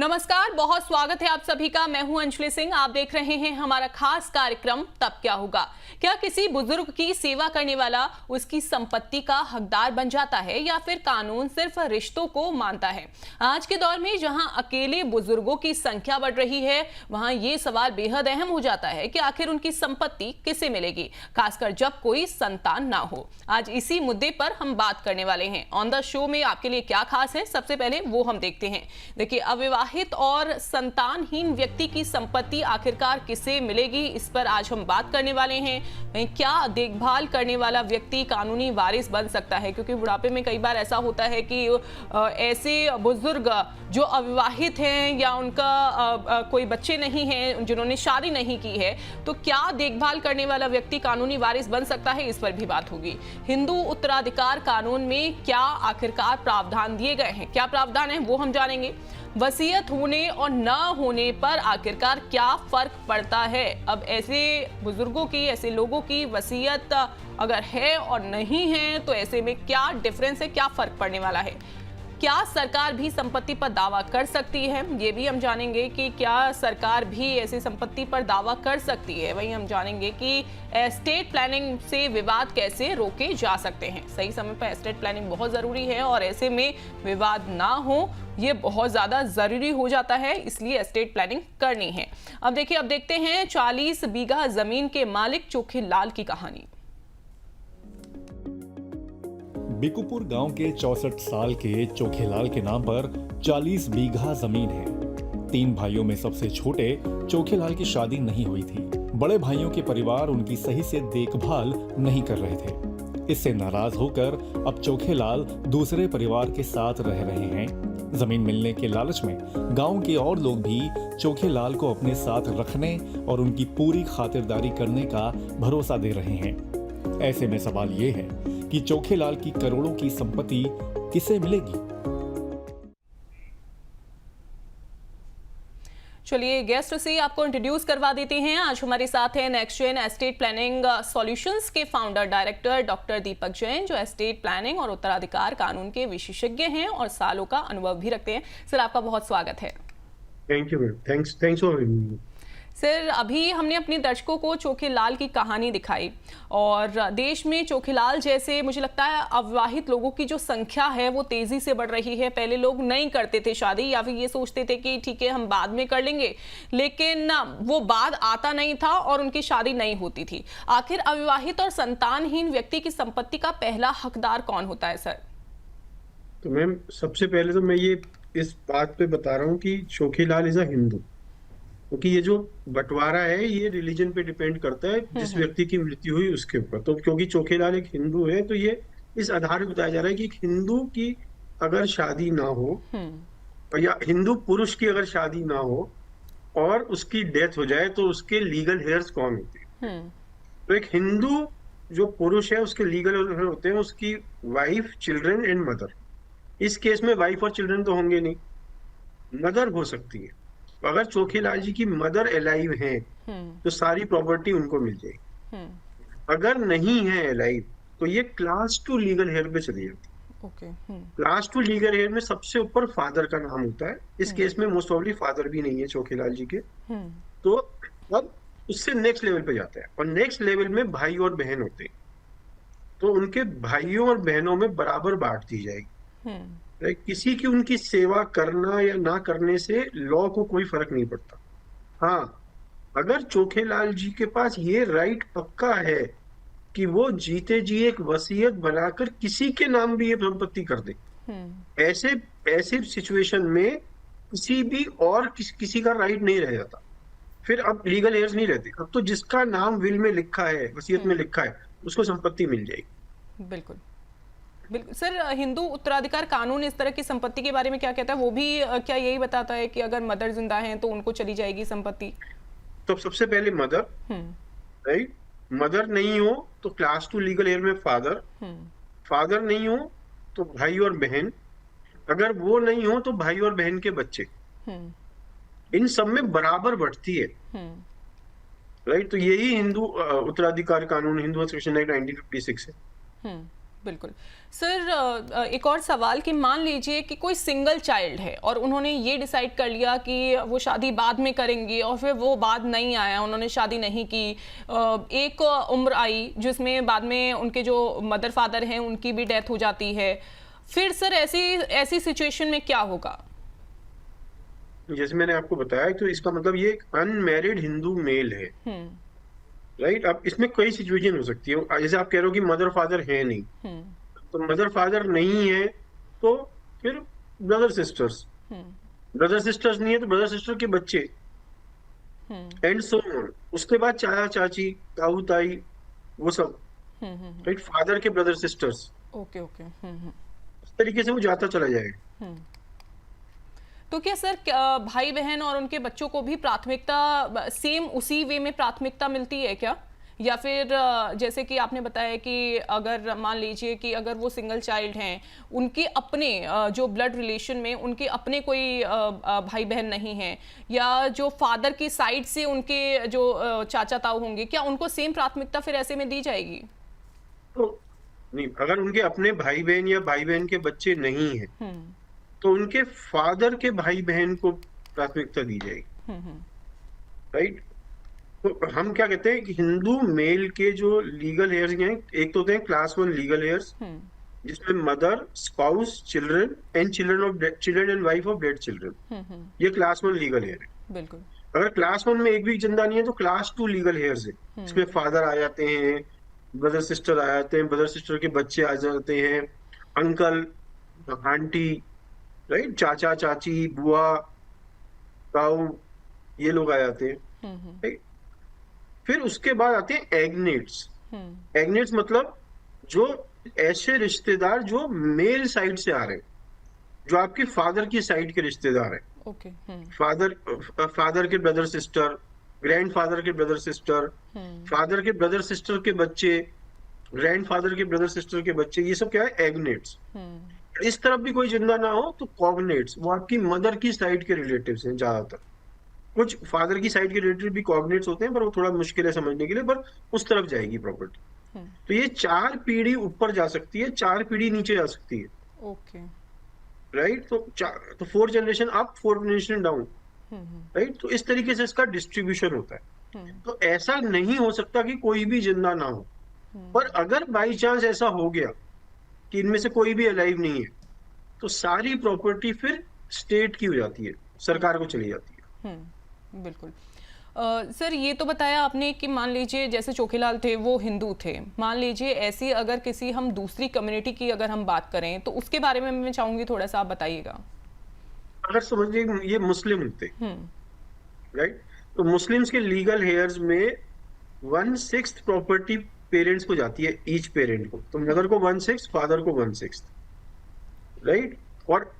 नमस्कार, बहुत स्वागत है आप सभी का। मैं हूं अंजलि सिंह। आप देख रहे हैं हमारा खास कार्यक्रम तब क्या होगा। क्या किसी बुजुर्ग की सेवा करने वाला उसकी संपत्ति का हकदार बन जाता है या फिर कानून सिर्फ रिश्तों को मानता है? आज के दौर में जहां अकेले बुजुर्गों की संख्या बढ़ रही है, वहां ये सवाल बेहद अहम हो जाता है कि आखिर उनकी संपत्ति किसे मिलेगी, खासकर जब कोई संतान ना हो। आज इसी मुद्दे पर हम बात करने वाले हैं। ऑन द शो में आपके लिए क्या खास है, सबसे पहले वो हम देखते हैं। देखिए, अविवाहित और संतानहीन व्यक्ति की संपत्ति आखिरकार किसे मिलेगी, इस पर आज हम बात करने वाले हैं। क्या देखभाल करने वाला व्यक्ति कानूनी वारिस बन सकता है? क्योंकि बुढ़ापे में कई बार ऐसा होता है कि ऐसे बुजुर्ग जो अविवाहित हैं या उनका कोई बच्चे नहीं हैं, जिन्होंने शादी नहीं की है, तो क्या देखभाल करने वाला व्यक्ति कानूनी वारिस बन सकता है, इस पर भी बात होगी। हिंदू उत्तराधिकार कानून में क्या आखिरकार प्रावधान दिए गए हैं, क्या प्रावधान है वो हम जानेंगे। वसीयत होने और न होने पर आखिरकार क्या फर्क पड़ता है? अब ऐसे बुजुर्गों की, ऐसे लोगों की वसीयत अगर है और नहीं है तो ऐसे में क्या डिफरेंस है, क्या फर्क पड़ने वाला है? क्या सरकार भी संपत्ति पर दावा कर सकती है, ये भी हम जानेंगे कि क्या सरकार भी ऐसी संपत्ति पर दावा कर सकती है। वहीं हम जानेंगे कि एस्टेट प्लानिंग से विवाद कैसे रोके जा सकते हैं। सही समय पर एस्टेट प्लानिंग बहुत जरूरी है और ऐसे में विवाद ना हो, ये बहुत ज्यादा जरूरी हो जाता है, इसलिए एस्टेट प्लानिंग करनी है। अब देखिए, अब देखते हैं 40 बीघा जमीन के मालिक चोखे लाल की कहानी। बिकुपुर गांव के 64 साल के चोखेलाल के नाम पर 40 बीघा जमीन है। 3 भाइयों में सबसे छोटे चोखेलाल की शादी नहीं हुई थी। बड़े भाइयों के परिवार उनकी सही से देखभाल नहीं कर रहे थे। इससे नाराज होकर अब चोखेलाल दूसरे परिवार के साथ रह रहे हैं। जमीन मिलने के लालच में गांव के और लोग भी चोखेलाल को अपने साथ रखने और उनकी पूरी खातिरदारी करने का भरोसा दे रहे हैं। ऐसे में सवाल ये है कि चोखेलाल की करोड़ों की संपत्ति किसे मिलेगी? चलिए, गेस्ट से आपको इंट्रोड्यूस करवा देते हैं। आज हमारे साथ हैं next gen estate planning solutions के founder director doctor Deepak Jain, जो एस्टेट प्लानिंग और उत्तराधिकार कानून के विशेषज्ञ हैं और सालों का अनुभव भी रखते हैं। सर, आपका बहुत स्वागत है। Thank you, thanks for having me। Sir, अभी हमने अपने दर्शकों को चोखेलाल की कहानी दिखाई और देश में चोखेलाल जैसे, मुझे लगता है, अविवाहित लोगों की जो संख्या है वो तेजी से बढ़ रही है। पहले लोग नहीं करते थे शादी, या फिर ये सोचते थे कि ठीक है हम बाद में कर लेंगे, लेकिन वो बाद आता नहीं था और उनकी शादी नहीं होती थी। आखिर अविवाहित और संतानहीन व्यक्ति की संपत्ति का पहला हकदार कौन होता है सर? तो मैम, सबसे पहले तो मैं ये इस बात पे बता रहा हूँ कि चोखेलाल इज अ हिंदू, क्योंकि ये जो बंटवारा है ये रिलीजन पे डिपेंड करता है, जिस व्यक्ति की मृत्यु हुई उसके ऊपर। तो क्योंकि चोखेलाल एक हिंदू है, तो ये इस आधार पर बताया जा रहा है कि एक हिंदू की अगर शादी ना हो, या हिंदू पुरुष की अगर शादी ना हो और उसकी डेथ हो जाए, तो उसके लीगल हेयर्स कौन होते हैं? तो एक हिंदू जो पुरुष है उसके लीगल हेयर होते हैं उसकी वाइफ, चिल्ड्रन एंड मदर। इस केस में वाइफ और चिल्ड्रन तो होंगे नहीं, मदर हो सकती है। अगर चोखेलाल जी की मदर अलाइव है तो सारी प्रॉपर्टी उनको मिल जाएगी। अगर नहीं है अलाइव तो ये क्लास 2 लीगल हेयर पे चली जाती है। क्लास 2 लीगल हेयर में सबसे ऊपर फादर का नाम होता है। इस केस में मोस्ट ऑफली फादर भी नहीं है चोखेलाल जी के। तो अब उससे नेक्स्ट लेवल पे जाता है और नेक्स्ट लेवल में भाई और बहन होते हैं, तो उनके भाइयों और बहनों में बराबर बांट दी जाएगी। किसी की उनकी सेवा करना या ना करने से लॉ को कोई फर्क नहीं पड़ता। हाँ, अगर चोखेलाल जी के पास ये राइट पक्का है कि वो जीते जी एक वसीयत बनाकर किसी के नाम भी ये संपत्ति कर दे, ऐसे सिचुएशन में किसी भी और किसी का राइट नहीं रह जाता। फिर अब लीगल हेयर्स नहीं रहते। अब तो जिसका नाम विल में लिखा है, वसीयत में लिखा है, उसको संपत्ति मिल जाएगी। बिल्कुल बिल्कुल। सर, हिंदू उत्तराधिकार कानून इस तरह की संपत्ति के बारे में क्या कहता है? वो भी क्या यही बताता है कि अगर मदर जिंदा हैं तो उनको चली जाएगी संपत्ति? तो सबसे पहले मदर, राइट? मदर नहीं हो तो क्लास 2 लीगल हेयर में फादर, फादर नहीं हो तो भाई और बहन, अगर वो नहीं हो तो भाई और बहन के बच्चे। इन सब में बराबर बढ़ती है, राइट? तो यही हिंदू उत्तराधिकार कानून, हिंदू सेक्शन एक्ट 1956 है। बिल्कुल सर, एक और सवाल कि मान लीजिए कि कोई सिंगल चाइल्ड है और उन्होंने ये डिसाइड कर लिया कि वो शादी बाद में करेंगे और फिर वो बाद नहीं आया, उन्होंने शादी नहीं की, एक उम्र आई जिसमें बाद में उनके जो मदर फादर हैं उनकी भी डेथ हो जाती है, फिर सर ऐसी सिचुएशन में क्या होगा? जैसे मैंने आपको बताया, तो इसका मतलब ये एक अनमैरिड हिंदू मेल है, राइट। अब इसमें कई सिचुएशन हो सकती है। जैसे आप कह रहे हो कि मदर फादर है नहीं, तो मदर फादर नहीं है तो फिर ब्रदर सिस्टर्स, ब्रदर सिस्टर्स नहीं है तो ब्रदर सिस्टर के बच्चे, एंड सो ऑन। उसके बाद चाचा चाची, ताऊ ताई, वो सब, राइट, फादर के ब्रदर सिस्टर्स, ओके ओके। इस तरीके से वो जाता चला जाएगा। तो क्या सर भाई बहन और उनके बच्चों को भी प्राथमिकता सेम उसी वे में प्राथमिकता मिलती है क्या? या फिर जैसे कि आपने बताया कि अगर मान लीजिए कि अगर वो सिंगल चाइल्ड हैं, उनके अपने जो ब्लड रिलेशन में उनके अपने कोई भाई बहन नहीं हैं, या जो फादर की साइड से उनके जो चाचा ताऊ होंगे, क्या उनको सेम प्राथमिकता फिर ऐसे में दी जाएगी? तो नहीं, अगर उनके अपने भाई बहन या भाई बहन के बच्चे नहीं हैं तो उनके फादर के भाई बहन को प्राथमिकता दी जाएगी, राइट। तो हम क्या कहते हैं कि हिंदू मेल के जो लीगल हेयर्स हैं, एक तो होते हैं क्लास 1 लीगल हेयर्स, जिसमें mother, spouse, children and wife of dead children, ये क्लास 1 लीगल हेयर है। बिल्कुल। अगर क्लास 1 में एक भी जिंदा नहीं है तो क्लास 2 लीगल हेयर्स है। इसमें फादर आ जाते हैं, ब्रदर सिस्टर आ जाते हैं, ब्रदर सिस्टर के बच्चे आ जाते हैं, अंकल, आंटी, राइट, चाचा चाची, बुआ, ताऊ, ये लोग आ जाते हैं, राइट। फिर उसके बाद आते हैं एग्नेट्स। एग्नेट्स मतलब जो ऐसे रिश्तेदार जो मेल साइड से आ रहे हैं, जो आपके फादर की साइड के रिश्तेदार हैं, ओके। फादर के ब्रदर सिस्टर, ग्रैंडफादर के ब्रदर सिस्टर, फादर के ब्रदर सिस्टर के बच्चे, ग्रैंडफादर के ब्रदर सिस्टर के बच्चे, ये सब क्या है? एग्नेट्स। इस तरफ भी कोई जिंदा ना हो तो कॉग्नेट्स, वो आपकी मदर की साइड के रिलेटिव्स हैं ज्यादातर। कुछ फादर की साइड के रिलेटिव भी कॉग्नेट्स होते हैं, पर वो थोड़ा मुश्किल है समझने के लिए, पर उस तरफ जाएगी प्रॉपर्टी। तो ये 4 पीढ़ी ऊपर जा सकती है, 4 पीढ़ी नीचे जा सकती है, ओके, राइट। तो 4 generation up, 4 generation down, right. तो इस तरीके से इसका डिस्ट्रीब्यूशन होता है। तो ऐसा नहीं हो सकता कि कोई भी जिंदा ना हो, पर अगर बाई चांस ऐसा हो गया कि इनमें से कोई भी अलाइव नहीं है, तो सारी प्रॉपर्टी फिर स्टेट की हो जाती है, सरकार को चली जाती है। बिल्कुल। सर, ये तो बताया आपने कि मान लीजिए जैसे चोखेलाल थे वो हिंदू थे, मान लीजिए ऐसी अगर किसी हम दूसरी कम्युनिटी की अगर हम बात करें तो उसके बारे में मैं चाहूंगी थोड़ा सा आप बताइएगा। अगर समझिए ये मुस्लिम होते, राइट, तो मुस्लिम्स के लीगल हेयर्स में 1/6 प्रॉपर्टी पेरेंट्स को जाती है, ईच पेरेंट को। तो मदर को 1/6, फादर को 1/6, राइट। और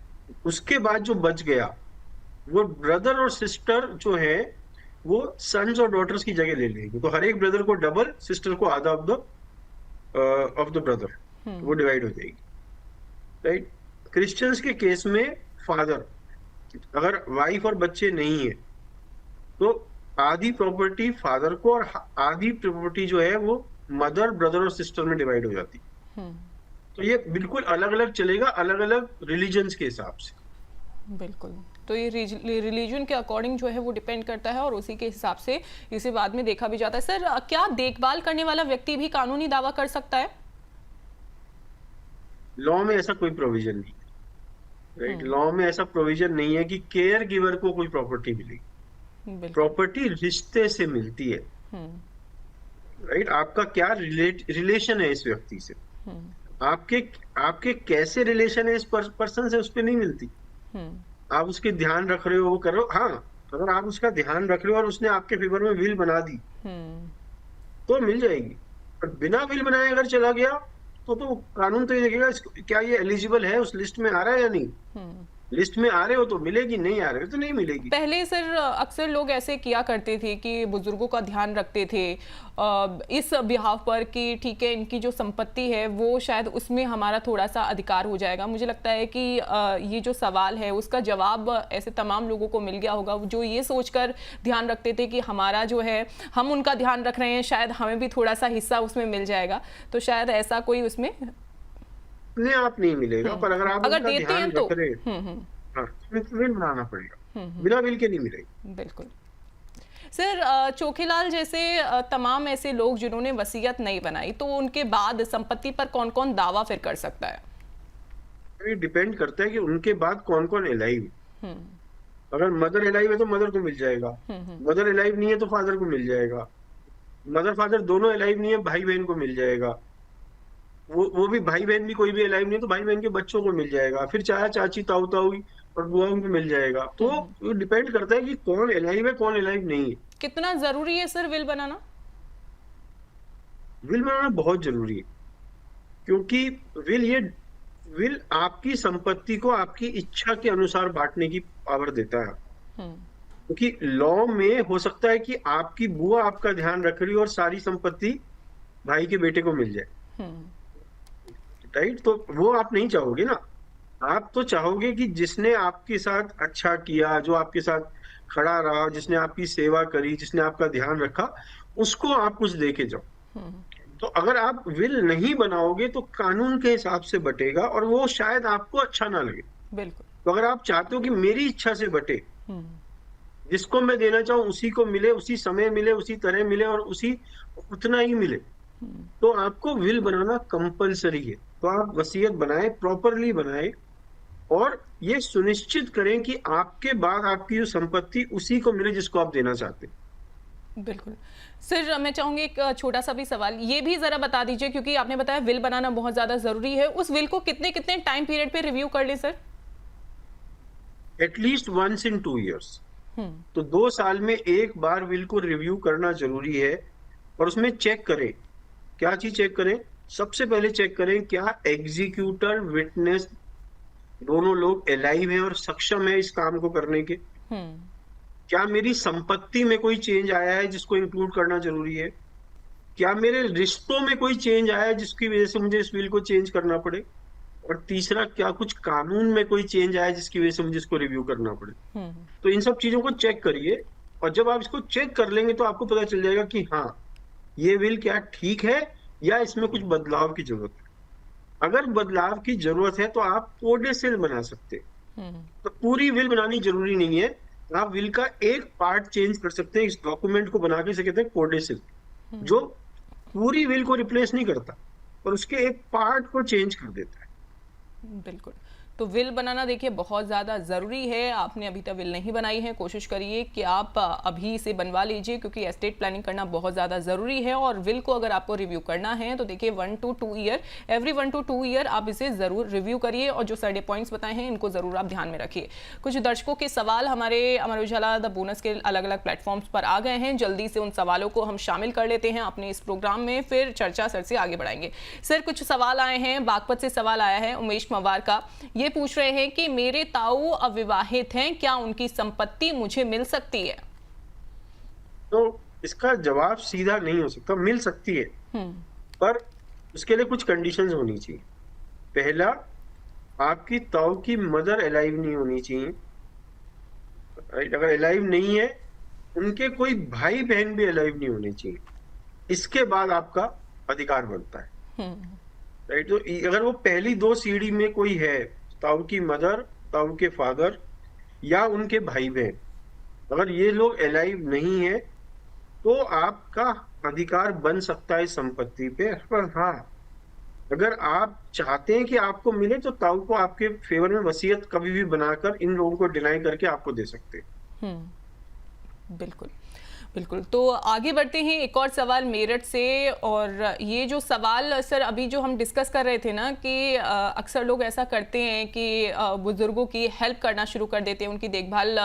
उसके बाद जो बच गया वो ब्रदर और सिस्टर जो है वो सन्स और डॉटर्स की जगह ले लेंगे। तो हर एक ब्रदर को डबल, सिस्टर को आधा ऑफ द ब्रदर, वो डिवाइड हो जाएगी, राइट। क्रिश्चियंस के केस में फादर, अगर वाइफ और बच्चे नहीं है तो आधी प्रॉपर्टी फादर को और आधी प्रॉपर्टी जो है वो मदर, ब्रदर और सिस्टर में डिवाइड हो जाती है। तो ये बिल्कुल अलग अलग चलेगा, अलग अलग रिलीजन्स के हिसाब से। बिल्कुल। तो ये रिलीजन के अकॉर्डिंग जो है वो डिपेंड करता है और उसी के हिसाब से इसे बाद में देखा भी जाता है। सर, क्या देखभाल करने वाला व्यक्ति भी कानूनी दावा कर सकता है? लॉ में ऐसा कोई प्रोविजन नहीं है, राइट। लॉ में ऐसा प्रोविजन नहीं है कि केयर गिवर को कोई प्रॉपर्टी मिलेगी। प्रॉपर्टी रिश्ते से मिलती है, राइट। आपका क्या रिलेशन है इस व्यक्ति से, आपके कैसे रिलेशन है इस पर्सन से, उस पर नहीं मिलती। आप उसके ध्यान रख रहे हो, वो कर रहे हो, हाँ, अगर आप उसका ध्यान रख रहे हो और उसने आपके फेवर में विल बना दी तो मिल जाएगी। और बिना विल बनाए अगर चला गया तो कानून तो ये देखेगा क्या ये एलिजिबल है, उस लिस्ट में आ रहा है या नहीं। लिस्ट में आ रहे हो तो मिलेगी, नहीं आ रहे हो तो नहीं मिलेगी। पहले सर अक्सर लोग ऐसे किया करते थे कि बुजुर्गों का ध्यान रखते थे इस बिहाफ पर कि ठीक है इनकी जो संपत्ति है वो शायद उसमें हमारा थोड़ा सा अधिकार हो जाएगा। मुझे लगता है कि ये जो सवाल है उसका जवाब ऐसे तमाम लोगों को मिल गया होगा जो ये सोचकर ध्यान रखते थे कि हमारा जो है हम उनका ध्यान रख रहे हैं, शायद हमें भी थोड़ा सा हिस्सा उसमें मिल जाएगा। तो शायद ऐसा कोई उसमें अपने आप नहीं मिलेगा, पर अगर आप अगर उनका देते हैं ध्यान तो रख रहे हैं, हाँ, तो विल बनाना पड़ेगा, बिना विल के नहीं मिलेगी। बिल्कुल। सर चोखेलाल जैसे तमाम ऐसे लोग जिन्होंने वसीयत नहीं बनाई, तो उनके बाद संपत्ति पर कौन कौन दावा फिर कर सकता है? ये डिपेंड करता है कि उनके बाद कौन कौन एलाइव। हम्म अगर मदर एलाइव है तो मदर को मिल जाएगा, मदर एलाइव नहीं है तो फादर को मिल जाएगा, मदर फादर दोनों एलाइव नहीं है भाई बहन को मिल जाएगा, वो भी भाई बहन भी कोई भी एलाइव नहीं है तो भाई बहन के बच्चों को मिल जाएगा, फिर चाचा चाची ताऊ ताऊ और बुआओं को मिल जाएगा। तो ये डिपेंड करता है कि कौन एलाइव है कौन एलाइव नहीं है। कितना जरूरी है सर विल बनाना? विल बनाना बहुत जरूरी है, क्योंकि विल आपकी संपत्ति को आपकी इच्छा के अनुसार बांटने की पावर देता है। क्योंकि लॉ में हो सकता है कि आपकी बुआ आपका ध्यान रख रही हो और सारी संपत्ति भाई के बेटे को मिल जाए, राइट? तो वो आप नहीं चाहोगे ना, आप तो चाहोगे कि जिसने आपके साथ अच्छा किया, जो आपके साथ खड़ा रहा, जिसने आपकी सेवा करी, जिसने आपका ध्यान रखा, उसको आप कुछ दे के जाओ। तो अगर आप विल नहीं बनाओगे तो कानून के हिसाब से बटेगा और वो शायद आपको अच्छा ना लगे। बिल्कुल। तो अगर आप चाहते हो कि मेरी इच्छा से बटे, जिसको मैं देना चाहूं उसी को मिले, उसी समय मिले, उसी तरह मिले और उतना ही मिले, तो आपको विल बनाना कंपलसरी है। तो आप वसीयत बनाएं, प्रॉपरली बनाएं और ये सुनिश्चित करें कि आपके बाद आपकी जो संपत्ति उसी को मिले जिसको आप देना चाहते हैं। बिल्कुल। सर मैं चाहूंगी एक छोटा सा भी सवाल ये भी जरा बता दीजिए, क्योंकि आपने बताया विल बनाना बहुत ज्यादा जरूरी है, उस विल को कितने कितने टाइम पीरियड पे रिव्यू कर ले sir? At least once in 2 years। तो 2 साल में एक बार विल को रिव्यू करना जरूरी है और उसमें चेक करें, क्या चीज चेक करें? सबसे पहले चेक करें क्या एग्जीक्यूटर विटनेस दोनों लोग एलाइव हैं और सक्षम है इस काम को करने के। क्या मेरी संपत्ति में कोई चेंज आया है जिसको इंक्लूड करना जरूरी है? क्या मेरे रिश्तों में कोई चेंज आया है जिसकी वजह से मुझे इस विल को चेंज करना पड़े? और तीसरा, क्या कुछ कानून में कोई चेंज आया है जिसकी वजह से मुझे इसको रिव्यू करना पड़े? तो इन सब चीजों को चेक करिए और जब आप इसको चेक कर लेंगे तो आपको पता चल जाएगा कि हाँ, ये विल क्या ठीक है या इसमें कुछ बदलाव की जरूरत है। अगर बदलाव की जरूरत है तो आप कोडेसिल बना सकते हैं। तो पूरी विल बनानी जरूरी नहीं है, आप विल का एक पार्ट चेंज कर सकते हैं। इस डॉक्यूमेंट को बना के इसे कहते हैं कोडेसिल, जो पूरी विल को रिप्लेस नहीं करता पर उसके एक पार्ट को चेंज कर देता है। बिल्कुल। तो विल बनाना देखिए बहुत ज़्यादा ज़रूरी है। आपने अभी तक विल नहीं बनाई है, कोशिश करिए कि आप अभी इसे बनवा लीजिए, क्योंकि एस्टेट प्लानिंग करना बहुत ज़्यादा ज़रूरी है। और विल को अगर आपको रिव्यू करना है तो देखिए 1 to 2 year, every 1 to 2 year आप इसे ज़रूर रिव्यू करिए और जो सारे पॉइंट्स बताए हैं इनको ज़रूर आप ध्यान में रखिए। कुछ दर्शकों के सवाल हमारे अमर उजाला द बोनस के अलग अलग प्लेटफॉर्म्स पर आ गए हैं, जल्दी से उन सवालों को हम शामिल कर लेते हैं अपने इस प्रोग्राम में, फिर चर्चा सर से आगे बढ़ाएंगे। सर कुछ सवाल आए हैं, बागपत से सवाल आया है उमेश मवार का। ये पूछ रहे हैं कि मेरे ताऊ अविवाहित हैं, क्या उनकी संपत्ति मुझे मिल सकती है? तो इसका जवाब सीधा नहीं हो सकता, मिल सकती है पर उसके लिए कुछ कंडीशंस होनी चाहिए। पहला, आपकी ताऊ की मदर अलाइव नहीं होनी चाहिए। अगर अलाइव नहीं है, उनके कोई भाई बहन भी अलाइव नहीं होने चाहिए। इसके बाद आपका अधिकार बनता है, राइट? तो अगर वो पहली 2 सीढ़ी में कोई है, ताऊ की मदर, ताऊ के फादर या उनके भाई बहन, अगर ये लोग अलाइव नहीं है तो आपका अधिकार बन सकता है संपत्ति पे। पर हाँ, अगर आप चाहते हैं कि आपको मिले तो ताऊ को आपके फेवर में वसीयत कभी भी बनाकर इन लोगों को डिनाई करके आपको दे सकते हैं। बिल्कुल बिल्कुल। तो आगे बढ़ते हैं, एक और सवाल मेरठ से। और ये जो सवाल सर अभी जो हम डिस्कस कर रहे थे ना कि अक्सर लोग ऐसा करते हैं कि बुजुर्गों की हेल्प करना शुरू कर देते हैं, उनकी देखभाल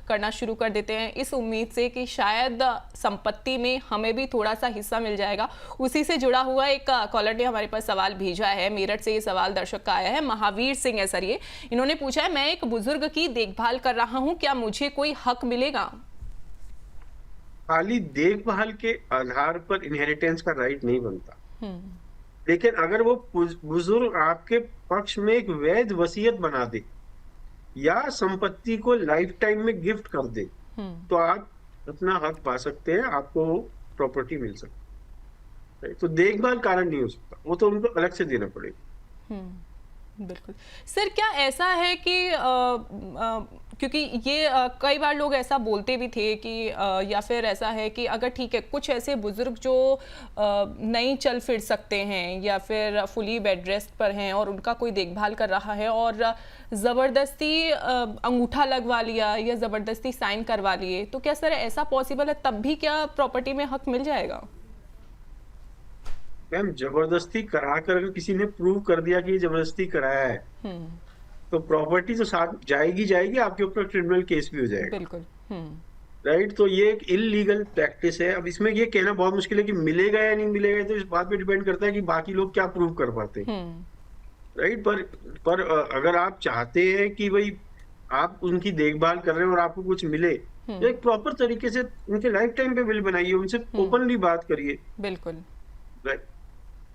करना शुरू कर देते हैं इस उम्मीद से कि शायद संपत्ति में हमें भी थोड़ा सा हिस्सा मिल जाएगा। उसी से जुड़ा हुआ एक कॉलर ने हमारे पास सवाल भेजा है, मेरठ से ये सवाल दर्शक का आया है, महावीर सिंह है सर ये। इन्होंने पूछा है, मैं एक बुजुर्ग की देखभाल कर रहा हूँ, क्या मुझे कोई हक मिलेगा? खाली देखभाल के आधार पर इनहेरिटेंस का राइट नहीं बनता। लेकिन अगर वो बुजुर्ग आपके पक्ष में एक वैध वसीयत बना दे या संपत्ति को लाइफ टाइम में गिफ्ट कर दे तो आप अपना हक पा सकते हैं, आपको प्रॉपर्टी मिल सकती है। तो देखभाल कारण नहीं हो सकता, वो तो उनको अलग से देना पड़ेगा। बिल्कुल। सर, क्या ऐसा है कि क्योंकि ये कई बार लोग ऐसा बोलते भी थे कि या फिर ऐसा है कि अगर ठीक है कुछ ऐसे बुजुर्ग जो नहीं चल फिर सकते हैं या फिर फुली बेड रेस्ट पर हैं और उनका कोई देखभाल कर रहा है और ज़बरदस्ती अंगूठा लगवा लिया या ज़बरदस्ती साइन करवा लिए, तो क्या सर ऐसा पॉसिबल है? तब भी क्या प्रॉपर्टी में हक मिल जाएगा? मैम, जबरदस्ती करा कर अगर किसी ने प्रूव कर दिया कि ये जबरदस्ती कराया है तो प्रॉपर्टी तो साथ जाएगी जाएगी, आपके ऊपर क्रिमिनल केस भी हो जाएगा। बिल्कुल। राइट, तो ये एक इलीगल प्रैक्टिस है। अब इसमें ये कहना बहुत मुश्किल है कि मिलेगा या नहीं मिलेगा, तो इस बात पे डिपेंड करता है कि बाकी लोग क्या प्रूव कर पाते हैं। राइट, पर अगर आप चाहते हैं कि भाई आप उनकी देखभाल कर रहे हैं और आपको कुछ मिले, तो एक प्रॉपर तरीके से उनके लाइफ टाइम पे विल बनाइए, उनसे ओपनली बात करिए। बिल्कुल राइट,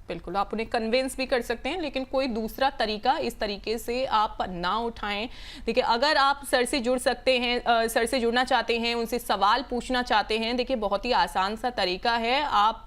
बिल्कुल, आप उन्हें कन्विंस भी कर सकते हैं, लेकिन कोई दूसरा तरीका इस तरीके से आप ना उठाएं। देखिए, अगर आप सर से जुड़ सकते हैं, सर से जुड़ना चाहते हैं, उनसे सवाल पूछना चाहते हैं, देखिए बहुत ही आसान सा तरीका है। आप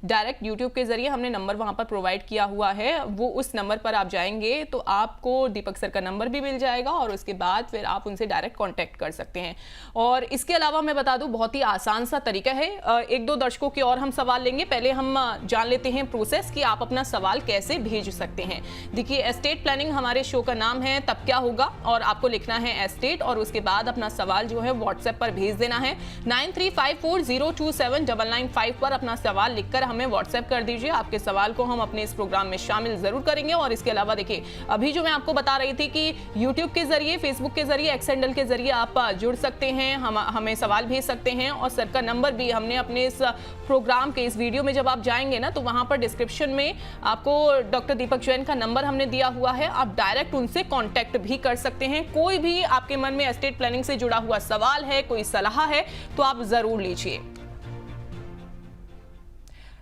डायरेक्ट यूट्यूब के जरिए हमने नंबर वहां पर प्रोवाइड किया हुआ है, वो उस नंबर पर आप जाएंगे तो आपको दीपक सर का नंबर भी मिल जाएगा और उसके बाद फिर आप उनसे डायरेक्ट कॉन्टैक्ट कर सकते हैं। और इसके अलावा मैं बता दूं, बहुत ही आसान सा तरीका है। एक दो दर्शकों की और हम सवाल लेंगे, पहले हम जान लेते हैं प्रोसेस कि आप अपना सवाल कैसे भेज सकते हैं। देखिए, एस्टेट प्लानिंग हमारे शो का नाम है, तब क्या होगा, और आपको लिखना है एस्टेट और उसके बाद अपना सवाल जो है व्हाट्सएप पर भेज देना है। 9354027995 पर अपना सवाल लिखकर हमें व्हाट्सएप कर दीजिए। आपके सवाल को हम अपने इस प्रोग्राम में शामिल जरूर करेंगे। और इसके अलावा देखिए, अभी जो मैं आपको बता रही थी कि यूट्यूब के जरिए, फेसबुक के जरिए, एक्स हैंडल के जरिए आप जुड़ सकते हैं, हमें सवाल भेज सकते हैं। और सर का नंबर भी हमने अपने इस प्रोग्राम के इस वीडियो में जब आप जाएंगे ना, तो वहां पर डिस्क्रिप्शन में आपको डॉक्टर दीपक जैन का नंबर हमने दिया हुआ है, आप डायरेक्ट उनसे कांटेक्ट भी कर सकते हैं। कोई भी आपके मन में एस्टेट प्लानिंग से जुड़ा हुआ सवाल है, कोई सलाह है, तो आप जरूर लीजिए।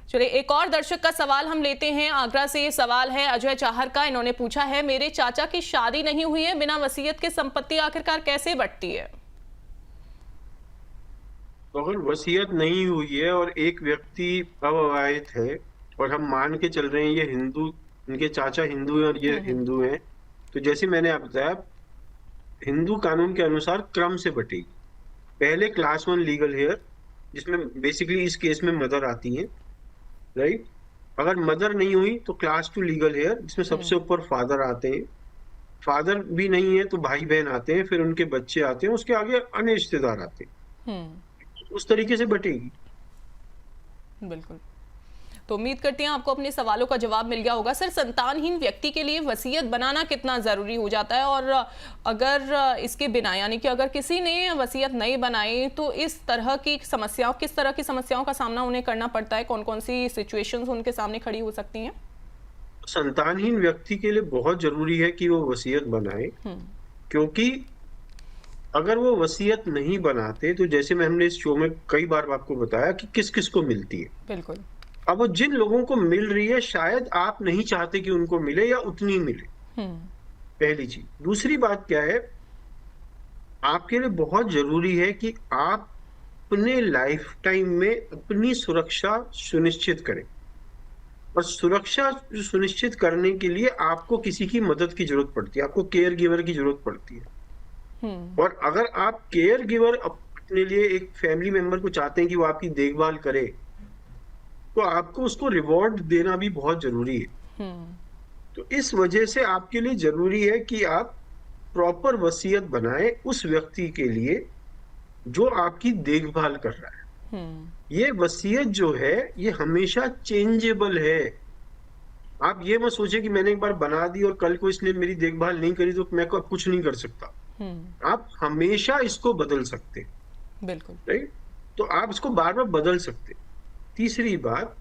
चलिए, एक और दर्शक का सवाल हम लेते हैं। आगरा से ये सवाल है अजय चाहर का। इन्होंने पूछा है, मेरे चाचा की शादी नहीं हुई है, बिना वसीयत के संपत्ति आखिरकार कैसे बंटती है? तो अगर वसीयत नहीं हुई है और एक व्यक्ति अविवाहित है और हम मान के चल रहे हैं ये हिंदू, इनके चाचा हिंदू हैं और ये हिंदू हैं, तो जैसे मैंने आप बताया, हिंदू कानून के अनुसार क्रम से बटेगी। पहले क्लास 1 लीगल हेयर, जिसमें बेसिकली इस केस में मदर आती है। राइट, अगर मदर नहीं हुई तो क्लास 2 लीगल हेयर, जिसमें सबसे ऊपर फादर आते हैं। फादर भी नहीं है तो भाई बहन आते हैं, फिर उनके बच्चे आते हैं, उसके आगे अन्य रिश्तेदार आते हैं। उस तरीके से बटेगी। बिल्कुल, तो उम्मीद करते हैं आपको अपने सवालों का जवाब मिल गया होगा। सर, संतानहीन व्यक्ति के लिए वसीयत बनाना कितना जरूरी हो जाता है, और अगर इसके बिना, यानी कि अगर किसी ने वसीयत नहीं बनाई तो इस तरह की समस्याओं, किस तरह की समस्याओं का सामना उन्हें करना पड़ता है, कौन कौन सी सिचुएशंस उनके सामने खड़ी हो सकती हैं? संतानहीन व्यक्ति के लिए बहुत जरूरी है कि वो वसीयत बनाए, क्योंकि अगर वो वसीयत नहीं बनाते तो जैसे हमने इस शो में कई बार आपको बताया कि किस किस को मिलती है। बिल्कुल। अब वो जिन लोगों को मिल रही है, शायद आप नहीं चाहते कि उनको मिले या उतनी मिले। पहली चीज। दूसरी बात क्या है, आपके लिए बहुत जरूरी है कि आप अपने लाइफ टाइम में अपनी सुरक्षा सुनिश्चित करें, और सुरक्षा सुनिश्चित करने के लिए आपको किसी की मदद की जरूरत पड़ती है, आपको केयर गिवर की जरूरत पड़ती है। और अगर आप केयर गिवर अपने लिए एक फैमिली मेंबर को चाहते हैं कि वो आपकी देखभाल करे, तो आपको उसको रिवॉर्ड देना भी बहुत जरूरी है। तो इस वजह से आपके लिए जरूरी है कि आप प्रॉपर वसीयत बनाएं उस व्यक्ति के लिए जो आपकी देखभाल कर रहा है। ये वसीयत जो है ये हमेशा चेंजेबल है। आप ये मत सोचिए कि मैंने एक बार बना दी और कल को इसने मेरी देखभाल नहीं करी तो मैं कुछ नहीं कर सकता। आप हमेशा इसको बदल सकते हैं। बिल्कुल। राइट, तो आप इसको बार बार बदल सकते हैं। तीसरी बात,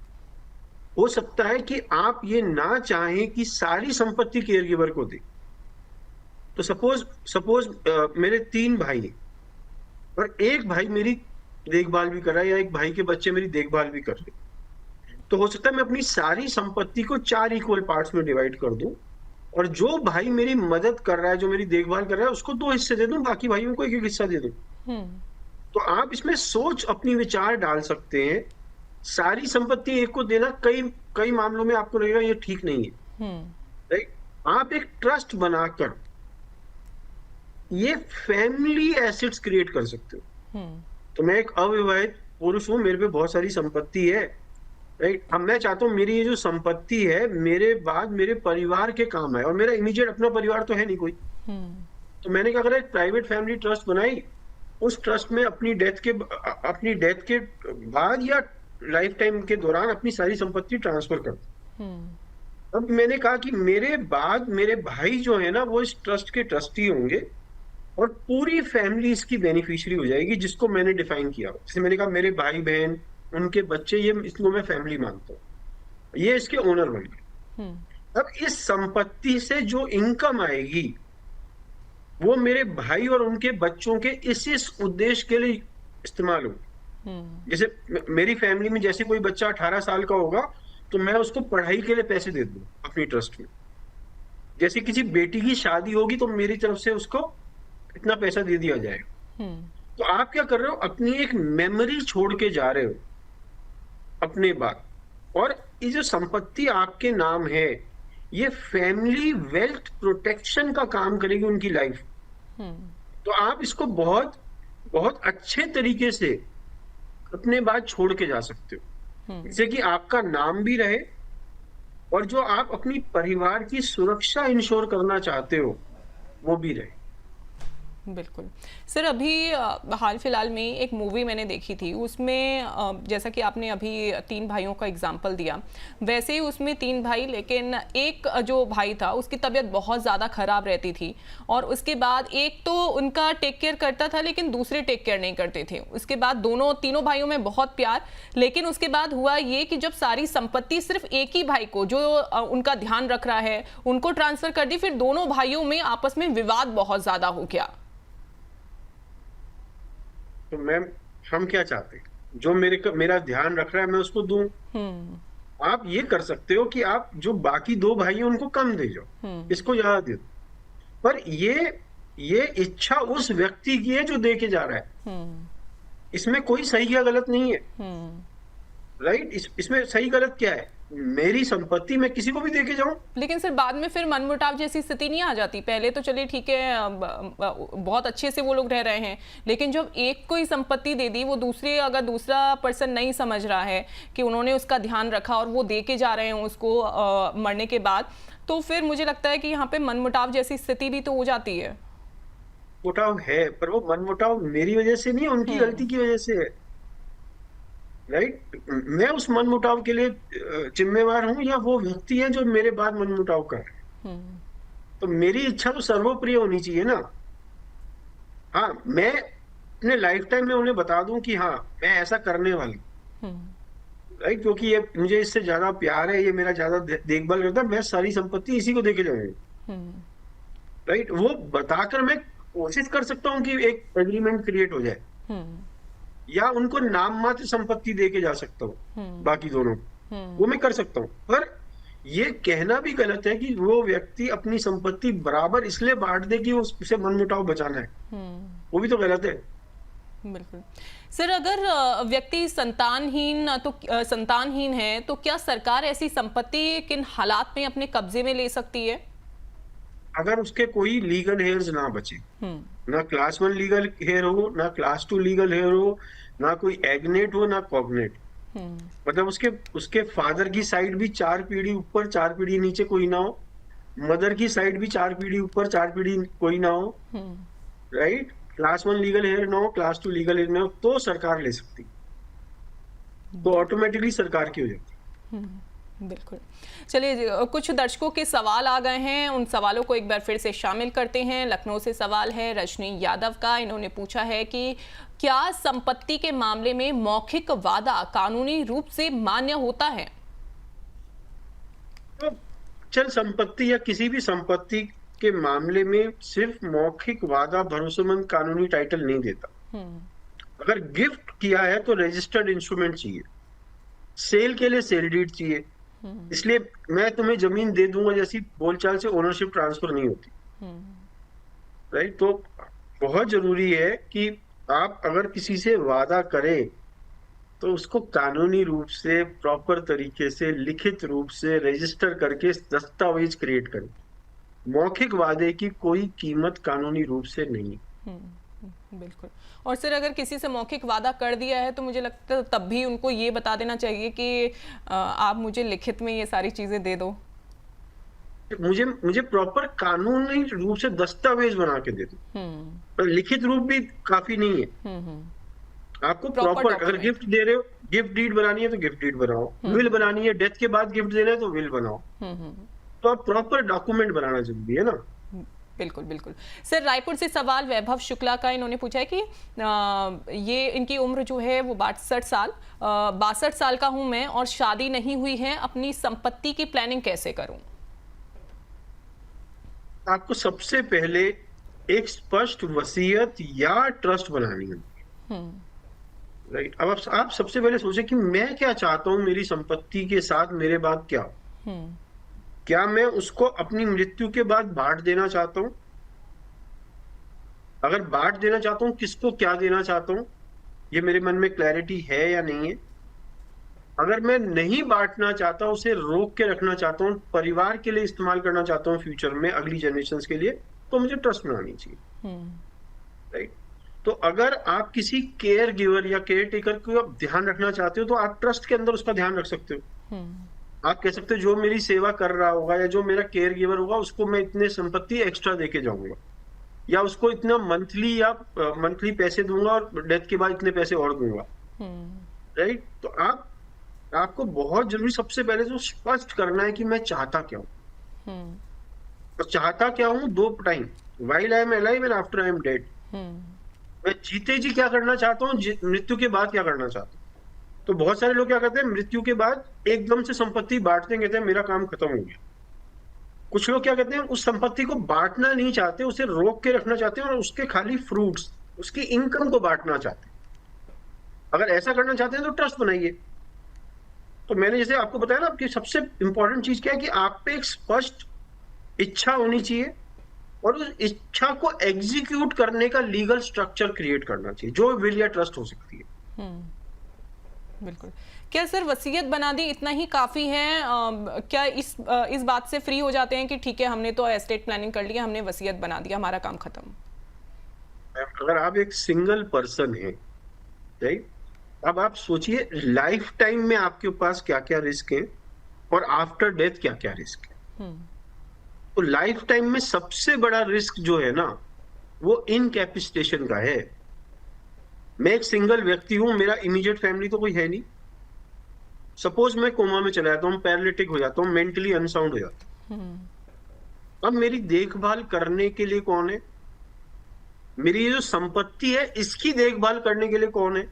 हो सकता है कि आप ये ना चाहें कि सारी संपत्ति केयर गिवर को दे। तो सपोज मेरे 3 भाई हैं और एक भाई मेरी देखभाल भी कर रहा है या एक भाई के बच्चे मेरी देखभाल भी कर रहे हैं, तो हो सकता है मैं अपनी सारी संपत्ति को 4 इक्वल पार्ट्स में डिवाइड कर दूं, और जो भाई मेरी मदद कर रहा है, जो मेरी देखभाल कर रहा है, उसको 2 हिस्से दे दूं, बाकी भाइयों को 1-1 हिस्सा दे दूं। तो आप इसमें सोच अपनी विचार डाल सकते हैं। सारी संपत्ति एक को देना कई मामलों में आपको लगेगा ये ठीक नहीं है। राइट, आप एक ट्रस्ट बनाकर ये फैमिली एसेट्स क्रिएट कर सकते हो। तो मैं एक अविवाहित पुरुष हूं, मेरे पे बहुत सारी संपत्ति है, राइट। अब मैं चाहता हूँ मेरी ये जो संपत्ति है मेरे बाद मेरे परिवार के काम है, और मेरा इमीडिएट अपना परिवार तो है नहीं कोई। तो मैंने क्या करा, एक प्राइवेट फैमिली ट्रस्ट बनाई। उस ट्रस्ट में अपनी डेथ के बाद या लाइफ टाइम के दौरान अपनी सारी संपत्ति ट्रांसफर कर दो। अब मैंने कहा कि मेरे बाद मेरे भाई जो है ना वो इस ट्रस्ट के ट्रस्टी होंगे और पूरी फैमिली इसकी बेनिफिशियरी हो जाएगी, जिसको मैंने डिफाइन किया। जैसे मैंने कहा मेरे भाई बहन, उनके बच्चे, ये इसको मैं फैमिली मानता हूँ, ये इसके ओनर बन गए। अब इस संपत्ति से जो इनकम आएगी वो मेरे भाई और उनके बच्चों के इस उद्देश्य के लिए इस्तेमाल होगी। जैसे मेरी फैमिली में जैसे कोई बच्चा 18 साल का होगा तो मैं उसको पढ़ाई के लिए पैसे दे दूं अपनी ट्रस्ट में। जैसे किसी बेटी की शादी होगी तो मेरी तरफ से उसको इतना पैसा दे दिया जाएगा। तो आप क्या कर रहे हो, अपनी एक मेमोरी छोड़ के जा रहे हो अपने बाद, और ये जो संपत्ति आपके नाम है ये फैमिली वेल्थ प्रोटेक्शन का काम करेगी उनकी लाइफ। तो आप इसको बहुत बहुत अच्छे तरीके से अपने बाद छोड़ के जा सकते हो, जिससे कि आपका नाम भी रहे और जो आप अपनी परिवार की सुरक्षा इंश्योर करना चाहते हो वो भी रहे। बिल्कुल सर, अभी हाल फिलहाल में एक मूवी मैंने देखी थी, उसमें जैसा कि आपने अभी 3 भाइयों का एग्जाम्पल दिया, वैसे ही उसमें 3 भाई, लेकिन एक जो भाई था उसकी तबीयत बहुत ज़्यादा ख़राब रहती थी और उसके बाद एक तो उनका टेक केयर करता था लेकिन दूसरे टेक केयर नहीं करते थे। उसके बाद तीनों भाइयों में बहुत प्यार, लेकिन उसके बाद हुआ ये कि जब सारी संपत्ति सिर्फ एक ही भाई को जो उनका ध्यान रख रहा है उनको ट्रांसफ़र कर दी, फिर दोनों भाइयों में आपस में विवाद बहुत ज़्यादा हो गया। तो मैम हम क्या चाहते हैं, जो मेरा ध्यान रख रहा है मैं उसको दूं। आप ये कर सकते हो कि आप जो बाकी 2 भाई हैं उनको कम दे जाओ, इसको ज्यादा दे दो, पर ये इच्छा उस व्यक्ति की है जो दे के जा रहा है। इसमें कोई सही या गलत नहीं है, राइट। इसमें सही गलत क्या है, मेरी संपत्ति मैं किसी को भी देके जाऊं। लेकिन सर बाद में फिर मनमुटाव जैसी स्थिति नहीं आ जाती? पहले तो चलिए ठीक है, बहुत अच्छे से वो लोग रह रहे हैं, लेकिन जब एक को ही संपत्ति दे दी, वो अगर दूसरा पर्सन नहीं समझ रहा है कि उन्होंने उसका ध्यान रखा और वो दे के जा रहे हैं उसको मरने के बाद, तो फिर मुझे लगता है कि यहाँ पे मनमुटाव जैसी स्थिति भी तो हो जाती है। मुटाव है, पर वो मनमुटाव मेरी वजह से नहीं, उनकी गलती की वजह से है, राइट। मैं उस मनमुटाव के लिए जिम्मेवार हूं या वो व्यक्ति है जो मेरे बाद मनमुटाव कर रहे हैं? तो मेरी इच्छा तो सर्वोप्रिय होनी चाहिए ना। हाँ, मैं अपने लाइफ टाइम में उन्हें बता दूं कि हाँ मैं ऐसा करने वाली, राइट, क्योंकि ये मुझे इससे ज्यादा प्यार है, ये मेरा ज्यादा देखभाल करता है, मैं सारी संपत्ति इसी को देके जाऊंगी, राइट। वो बताकर मैं कोशिश कर सकता हूँ कि एक एग्रीमेंट क्रिएट हो जाए, या उनको नाम मात्र संपत्ति देके जा सकता हूँ बाकी दोनों, वो मैं कर सकता हूँ। पर ये कहना भी गलत है कि वो व्यक्ति अपनी संपत्ति बराबर इसलिए बांट दे कि उसे मनमुटाव बचाना है, वो भी तो गलत है। बिल्कुल सर, अगर व्यक्ति संतानहीन है तो क्या सरकार ऐसी संपत्ति किन हालात में अपने कब्जे में ले सकती है? अगर उसके कोई लीगल हेयर्स ना बचे, ना क्लास 1 लीगल हेयर हो, ना क्लास 2 लीगल हेयर हो, ना कोई एग्नेट हो, ना कॉग्नेट, मतलब उसके फादर की साइड भी 4 पीढ़ी ऊपर 4 पीढ़ी नीचे कोई ना हो, मदर की साइड भी 4 पीढ़ी ऊपर 4 पीढ़ी कोई ना हो, राइट। क्लास 1 लीगल हेयर ना हो, क्लास 2 लीगल हेयर ना हो, तो सरकार ले सकती, तो ऑटोमेटिकली सरकार की हो जाती। बिल्कुल। चलिए, कुछ दर्शकों के सवाल आ गए हैं, उन सवालों को एक बार फिर से शामिल करते हैं। लखनऊ से सवाल है रजनी यादव का। इन्होंने पूछा है कि क्या संपत्ति के मामले में मौखिक वादा कानूनी रूप से मान्य होता है? तो चल संपत्ति या किसी भी संपत्ति के मामले में सिर्फ मौखिक वादा भरोसेमंद कानूनी टाइटल नहीं देता। अगर गिफ्ट किया है तो रजिस्टर्ड इंस्ट्रूमेंट चाहिए, सेल के लिए सेल डीड चाहिए। इसलिए मैं तुम्हें जमीन दे दूंगा जैसी बोलचाल से ओनरशिप ट्रांसफर नहीं होती, राइट। तो बहुत जरूरी है कि आप अगर किसी से वादा करें तो उसको कानूनी रूप से, प्रॉपर तरीके से, लिखित रूप से रजिस्टर करके दस्तावेज क्रिएट करें। मौखिक वादे की कोई कीमत कानूनी रूप से नहीं। बिल्कुल। और सर अगर किसी से मौखिक वादा कर दिया है तो मुझे लगता है तब भी उनको ये बता देना चाहिए कि आप मुझे लिखित में ये सारी चीजें दे दो। मुझे प्रॉपर कानूनी रूप से दस्तावेज बना के दे दो। पर लिखित रूप भी काफी नहीं है। आपको प्रॉपर, अगर गिफ्ट दे रहे हो, गिफ्ट डीड बनानी है तो गिफ्ट डीड बनाओ, विल बनानी है, डेथ के बाद गिफ्ट देना है तो विल बनाओ। तो आप प्रॉपर डॉक्यूमेंट बनाना जरूरी है ना। बिल्कुल बिल्कुल। सर रायपुर से सवाल वैभव शुक्ला का, इन्होंने पूछा है कि ये इनकी उम्र जो है वो 62 साल का हूं मैं और शादी नहीं हुई है, अपनी संपत्ति की प्लानिंग कैसे करूं? आपको सबसे पहले एक स्पष्ट वसीयत या ट्रस्ट बनानी है। राइट। अब आप सबसे पहले सोचें कि मैं क्या चाहता हूं मेरी संपत्ति के साथ, मेरे बाद क्या। क्या मैं उसको अपनी मृत्यु के बाद बांट देना चाहता हूं? अगर बांट देना चाहता हूं, किसको क्या देना चाहता हूं, ये मेरे मन में क्लैरिटी है या नहीं है। अगर मैं नहीं बांटना चाहता, उसे रोक के रखना चाहता हूँ, परिवार के लिए इस्तेमाल करना चाहता हूँ फ्यूचर में, अगली जनरेशन के लिए, तो मुझे ट्रस्ट बनानी चाहिए। राइट। तो अगर आप किसी केयर गिवर या केयर टेकर को आप ध्यान रखना चाहते हो तो आप ट्रस्ट के अंदर उसका ध्यान रख सकते हो। आप कह सकते हो जो मेरी सेवा कर रहा होगा या जो मेरा केयर गिवर होगा उसको मैं इतने संपत्ति एक्स्ट्रा देके जाऊंगा, या उसको इतना मंथली पैसे दूंगा और डेथ के बाद इतने पैसे और दूंगा। राइट। तो आपको बहुत जरूरी सबसे पहले तो स्पष्ट करना है कि मैं चाहता क्या हूं। और चाहता क्या हूं दो time, while I am alive and after I am dead. मैं जीते जी क्या करना चाहता हूं, मृत्यु के बाद क्या करना चाहता हूं। तो बहुत सारे लोग क्या करते हैं, मृत्यु के बाद एकदम से संपत्ति बांटते हैं, कहते हैं मेरा काम खत्म हो गया। कुछ लोग क्या कहते हैं, उस संपत्ति को बांटना नहीं चाहते, उसे रोक के रखना चाहते हैं और उसके खाली फ्रूट्स, उसकी इनकम को बांटना चाहते हैं। अगर ऐसा करना चाहते हैं तो ट्रस्ट बनाइए। तो मैंने जैसे आपको बताया ना, आपकी सबसे इंपॉर्टेंट चीज क्या है कि आप पे एक स्पष्ट इच्छा होनी चाहिए और उस इच्छा को एग्जीक्यूट करने का लीगल स्ट्रक्चर क्रिएट करना चाहिए, जो विल या ट्रस्ट हो सकती है। बिल्कुल। क्या सर वसीयत बना दी इतना ही काफी है? क्या इस बात से फ्री हो जाते हैं कि ठीक है हमने तो एस्टेट प्लानिंग कर लिया, हमने वसीयत बना दिया, हमारा काम खत्म? अगर आप एक सिंगल पर्सन है, राइट, अब आप सोचिए लाइफ टाइम में आपके पास क्या क्या रिस्क है और आफ्टर डेथ क्या क्या रिस्क है। तो लाइफ टाइम में सबसे बड़ा रिस्क जो है ना, वो इनकैपिसिटेशन का है। मैं एक सिंगल व्यक्ति हूं, मेरा इमीडिएट फैमिली तो कोई है नहीं। सपोज मैं कोमा में चला जाता हूं, पैरालिटिक हो जाता हूं, मेंटली अनसाउंड हो जाता हूं। अब मेरी देखभाल करने के लिए कौन है? मेरी ये जो संपत्ति है इसकी देखभाल करने के लिए कौन है?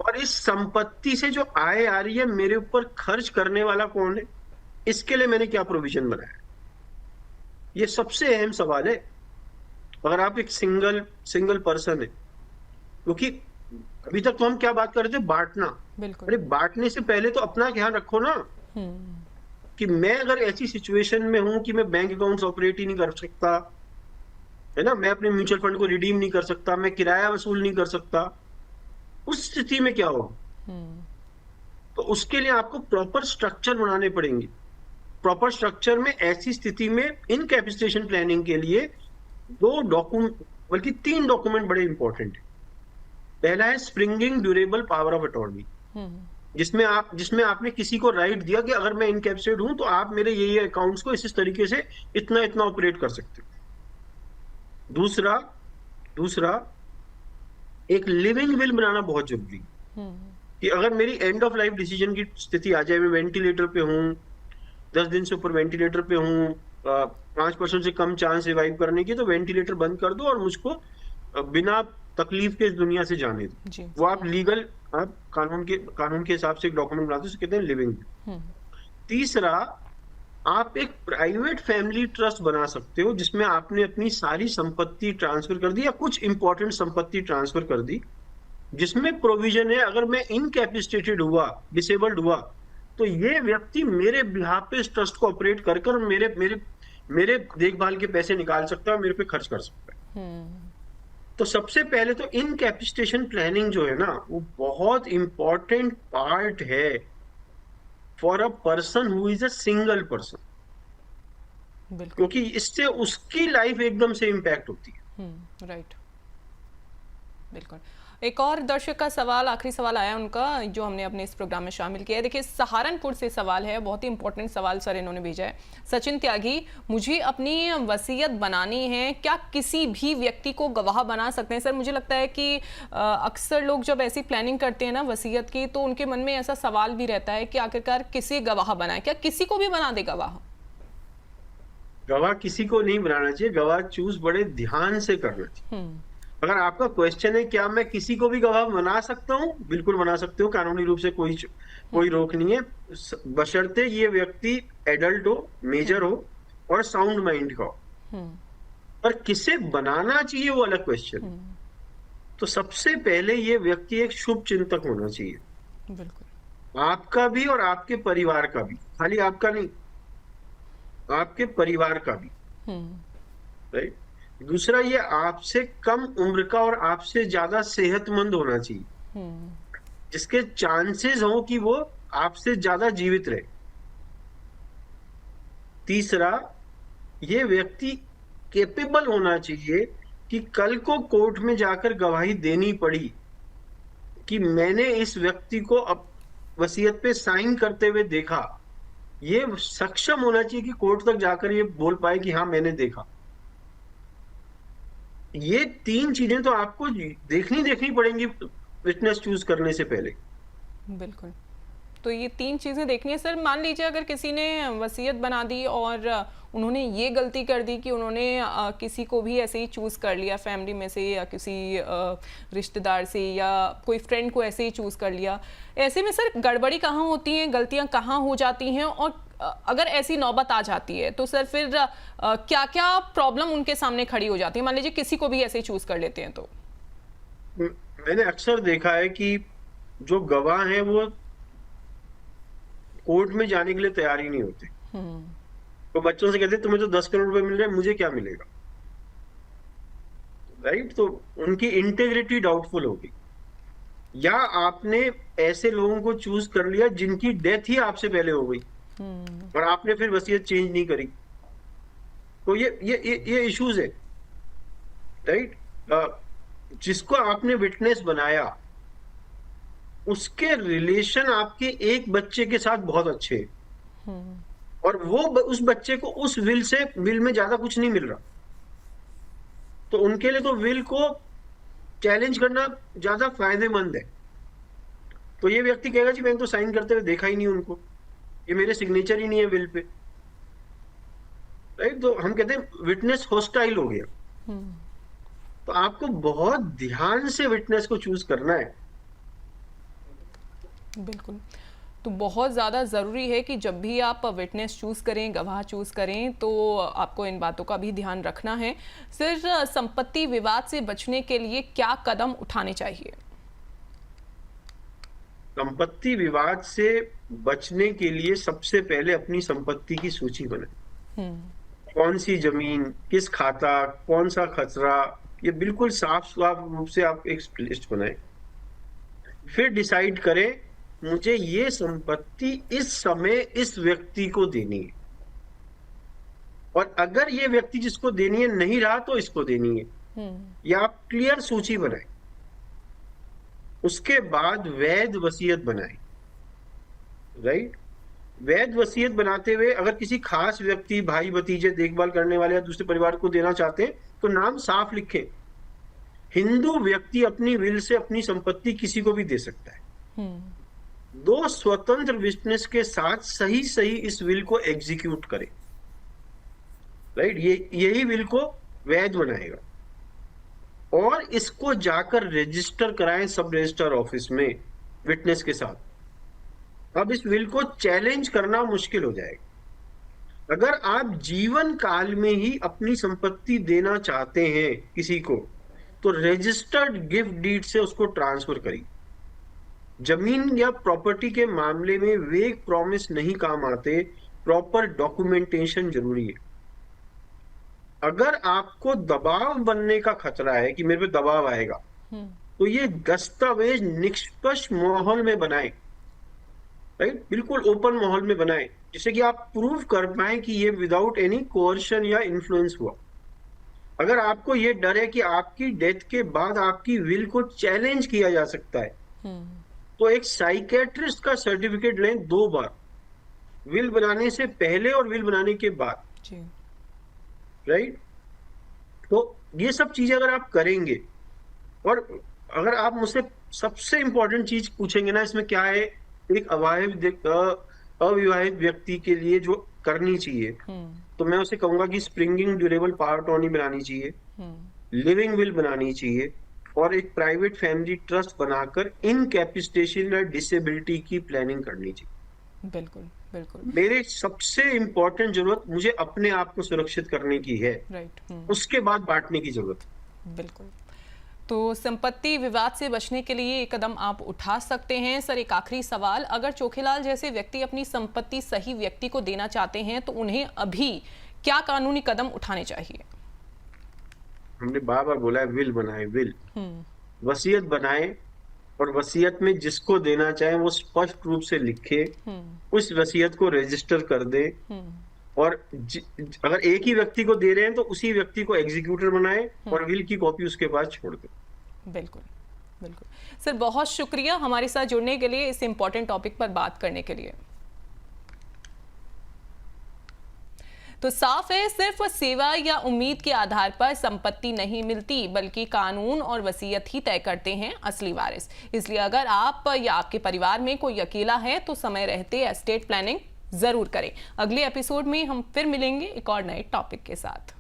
और इस संपत्ति से जो आय आ रही है मेरे ऊपर खर्च करने वाला कौन है? इसके लिए मैंने क्या प्रोविजन बनाया? ये सबसे अहम सवाल है। अगर आप एक सिंगल पर्सन है, क्योंकि अभी तक तो हम क्या बात कर रहे थे, बांटना। अरे बांटने से पहले तो अपना ध्यान रखो ना, कि मैं अगर ऐसी सिचुएशन में हूं कि मैं बैंक अकाउंट्स ऑपरेट ही नहीं कर सकता, है ना, मैं अपने म्यूचुअल फंड को रिडीम नहीं कर सकता, मैं किराया वसूल नहीं कर सकता, उस स्थिति में क्या होगा? तो उसके लिए आपको प्रॉपर स्ट्रक्चर बनाने पड़ेंगे। प्रॉपर स्ट्रक्चर में ऐसी स्थिति में इनकैपिसिटेशन प्लानिंग के लिए 2 डॉक्यूमेंट, बल्कि 3 डॉक्यूमेंट बड़े इंपॉर्टेंट है। पहला है springing durable power of attorney, जिसमें आपने किसी को राइट दिया कि अगर मैं इनकैपिसिटेड हूं तो आप मेरे ये अकाउंट्स को इस तरीके से इतना ऑपरेट कर सकते हो। दूसरा एक लिविंग विल बनाना बहुत जरूरी है, कि अगर मेरी एंड ऑफ लाइफ डिसीजन की स्थिति आ जाए, मैं वेंटिलेटर पे हूं, 10 दिन से ऊपर वेंटिलेटर पे हूं, 5% से कम चांस रिवाइव करने की, तो वेंटिलेटर बंद कर दो और मुझको बिना तकलीफ के इस दुनिया से जाने दो। वो आप लीगल, आप कानून के हिसाब से एक डॉक्यूमेंट बनाते हो, कहते हैं लिविंग। तीसरा, आप एक प्राइवेट फैमिली ट्रस्ट बना सकते हो, जिसमें आपने अपनी सारी संपत्ति ट्रांसफर कर दी या कुछ इंपॉर्टेंट संपत्ति ट्रांसफर कर दी, जिसमें प्रोविजन है अगर मैं इनकैपिसिटेटेड हुआ, डिसेबल्ड हुआ, तो ये व्यक्ति मेरे बिहाफ पे इस ट्रस्ट को ऑपरेट कर मेरे देखभाल के पैसे निकाल सकता है, मेरे पे खर्च कर सकता है। तो सबसे पहले तो इनकैपिसिटेशन प्लानिंग जो है ना, वो बहुत इंपॉर्टेंट पार्ट है for a person who is a single person. बिल्कुल। क्योंकि इससे उसकी लाइफ एकदम से इम्पैक्ट होती है। राइट, बिल्कुल। एक और दर्शक का सवाल, आखिरी सवाल आया उनका, जो हमने अपने इस प्रोग्राम में शामिल किया है। देखिए, सहारनपुर से सवाल है, बहुत ही इंपॉर्टेंट सवाल सर इन्होंने भेजा है। सचिन त्यागी, मुझे अपनी वसीयत बनानी है, क्या किसी भी व्यक्ति को गवाह बना सकते हैं? सर, मुझे लगता है कि अक्सर लोग जब ऐसी प्लानिंग करते हैं ना वसीयत की, तो उनके मन में ऐसा सवाल भी रहता है कि आखिरकार किसे गवाह बनाए, क्या किसी को भी बना दे गवाह? गवाह किसी को नहीं बनाना चाहिए, गवाह चूज बड़े ध्यान से करना चाहिए। अगर आपका क्वेश्चन है क्या मैं किसी को भी गवाह बना सकता हूँ, बिल्कुल बना सकते हो, कानूनी रूप से कोई रोक नहीं है, बशर्ते ये व्यक्ति एडल्ट हो, मेजर हो और साउंड माइंड का हो। पर किसे बनाना चाहिए वो अलग क्वेश्चन। तो सबसे पहले ये व्यक्ति एक शुभ चिंतक होना चाहिए, बिल्कुल। आपका भी और आपके परिवार का भी, खाली आपका नहीं, आपके परिवार का भी, राइट। दूसरा, ये आपसे कम उम्र का और आपसे ज्यादा सेहतमंद होना चाहिए, जिसके चांसेस हो कि वो आपसे ज्यादा जीवित रहे। तीसरा, ये व्यक्ति कैपेबल होना चाहिए कि कल को कोर्ट में जाकर गवाही देनी पड़ी कि मैंने इस व्यक्ति को अब वसीयत पे साइन करते हुए देखा, ये सक्षम होना चाहिए कि कोर्ट तक जाकर ये बोल पाए कि हाँ मैंने देखा। ये तीन चीजें तो आपको देखनी पड़ेंगी विटनेस चूज करने से पहले। बिल्कुल, तो ये तीन चीजें देखनी है। सर, मान लीजिए अगर किसी ने वसीयत बना दी और उन्होंने ये गलती कर दी कि उन्होंने किसी को भी ऐसे ही चूज कर लिया, फैमिली में से या किसी रिश्तेदार से या कोई फ्रेंड को ऐसे ही चूज कर लिया, ऐसे में सर गड़बड़ी कहाँ होती है, गलतियां कहाँ हो जाती हैं, और अगर ऐसी नौबत आ जाती है तो सर फिर क्या क्या प्रॉब्लम उनके सामने खड़ी हो जाती है? मान लीजिए किसी को भी ऐसे ही चूज कर लेते हैं तो। मैंने अक्सर देखा है कि जो गवाह हैं वो कोर्ट में जाने के लिए तैयार ही नहीं होते। तो बच्चों से कहते तुम्हें तो 10 करोड़ रुपए मिल रहे हैं, मुझे क्या मिलेगा, राइट। तो उनकी इंटेग्रिटी डाउटफुल होगी। या आपने ऐसे लोगों को चूज कर लिया जिनकी डेथ ही आपसे पहले हो गई और आपने फिर वसीयत चेंज नहीं करी, तो ये इश्यूज है, राइट। जिसको आपने विटनेस बनाया उसके रिलेशन आपके एक बच्चे के साथ बहुत अच्छे हैं और वो उस बच्चे को उस विल में ज्यादा कुछ नहीं मिल रहा, तो उनके लिए तो विल को चैलेंज करना ज्यादा फायदेमंद है। तो ये व्यक्ति कहेगा जी मैंने तो साइन करते हुए देखा ही नहीं उनको, ये मेरे सिग्नेचर ही नहीं है विल पे, राइट। तो हम कहते हैं विटनेस हॉस्टाइल हो गया। तो आपको बहुत ध्यान से विटनेस को चूज करना है। बिल्कुल, तो बहुत ज़्यादा ज़रूरी है कि जब भी आप विटनेस चूज़ करें, गवाह चूज़ करें, तो आपको इन बातों का भी ध्यान रखना है। सिर्फ संपत्ति विवाद से बचने के लिए क्या कदम उठाने चाहिए? संपत्ति विवाद से बचने के लिए सबसे पहले अपनी संपत्ति की सूची बनाए। कौन सी जमीन, किस खाता, कौन सा खसरा, ये बिल्कुल साफ रूप से आप एक लिस्ट बनाएं। फिर डिसाइड करें मुझे ये संपत्ति इस समय इस व्यक्ति को देनी है, और अगर ये व्यक्ति जिसको देनी है नहीं रहा तो इसको देनी है। या आप क्लियर सूची बनाएं। उसके बाद वैध वसीयत बनाएं, राइट। वैध वसीयत बनाते हुए अगर किसी खास व्यक्ति, भाई भतीजे, देखभाल करने वाले या दूसरे परिवार को देना चाहते हैं तो नाम साफ लिखें। हिंदू व्यक्ति अपनी विल से अपनी संपत्ति किसी को भी दे सकता है। 2 स्वतंत्र विटनेस के साथ सही इस विल को एग्जीक्यूट करें, राइट। यही विल को वैध बनाएगा। और इसको जाकर रजिस्टर कराएं सब रजिस्टर ऑफिस में विटनेस के साथ। अब इस विल को चैलेंज करना मुश्किल हो जाएगा। अगर आप जीवन काल में ही अपनी संपत्ति देना चाहते हैं किसी को, तो रजिस्टर्ड गिफ्ट डीड से उसको ट्रांसफर करिए। जमीन या प्रॉपर्टी के मामले में वेग प्रॉमिस नहीं काम आते, प्रॉपर डॉक्यूमेंटेशन जरूरी है। अगर आपको दबाव बनने का खतरा है कि मेरे पे दबाव आएगा, तो ये दस्तावेज निष्पक्ष माहौल में बनाएं, राइट, बिल्कुल ओपन माहौल में बनाएं, जिससे कि आप प्रूव कर पाए कि ये विदाउट एनी कोअर्शन या इन्फ्लुएंस हुआ। अगर आपको ये डर है कि आपकी डेथ के बाद आपकी विल को चैलेंज किया जा सकता है, तो एक साइकेट्रिस्ट का सर्टिफिकेट लें 2 बार, विल बनाने से पहले और विल बनाने के बाद, राइट। तो ये सब चीजें अगर आप करेंगे, और अगर आप मुझसे सबसे इंपॉर्टेंट चीज पूछेंगे ना इसमें क्या है, एक अविवाहित व्यक्ति के लिए जो करनी चाहिए, तो मैं उसे कहूंगा कि स्प्रिंगिंग ड्यूरेबल पावर टर्नी बनानी चाहिए, लिविंग विल बनानी चाहिए, और एक प्राइवेट फैमिली ट्रस्ट बनाकर इनकैपिसिटेशन या डिसेबिलिटी की प्लानिंग करनी चाहिए। बिल्कुल बिल्कुल। मेरे सबसे इंपॉर्टेंट जरूरत मुझे अपने आप को सुरक्षित करने की है, राइट। उसके बाद बांटने की जरूरत। बिल्कुल। तो संपत्ति विवाद से बचने के लिए एक कदम आप उठा सकते हैं। सर, एक आखिरी सवाल, अगर चोखेलाल जैसे व्यक्ति अपनी संपत्ति सही व्यक्ति को देना चाहते हैं तो उन्हें अभी क्या कानूनी कदम उठाने चाहिए? हमने बार बार बोला है, विल बनाए, विल, वसीयत बनाए, और वसीयत में जिसको देना चाहे वो स्पष्ट रूप से लिखे, उस वसीयत को रजिस्टर कर दे, और अगर एक ही व्यक्ति को दे रहे हैं तो उसी व्यक्ति को एग्जीक्यूटर बनाए और विल की कॉपी उसके पास छोड़ दे। बिल्कुल बिल्कुल। सर, बहुत शुक्रिया हमारे साथ जुड़ने के लिए, इस इंपॉर्टेंट टॉपिक पर बात करने के लिए। तो साफ है, सिर्फ सेवा या उम्मीद के आधार पर संपत्ति नहीं मिलती, बल्कि कानून और वसीयत ही तय करते हैं असली वारिस। इसलिए अगर आप या आपके परिवार में कोई अकेला है तो समय रहते एस्टेट प्लानिंग जरूर करें। अगले एपिसोड में हम फिर मिलेंगे एक और नए टॉपिक के साथ।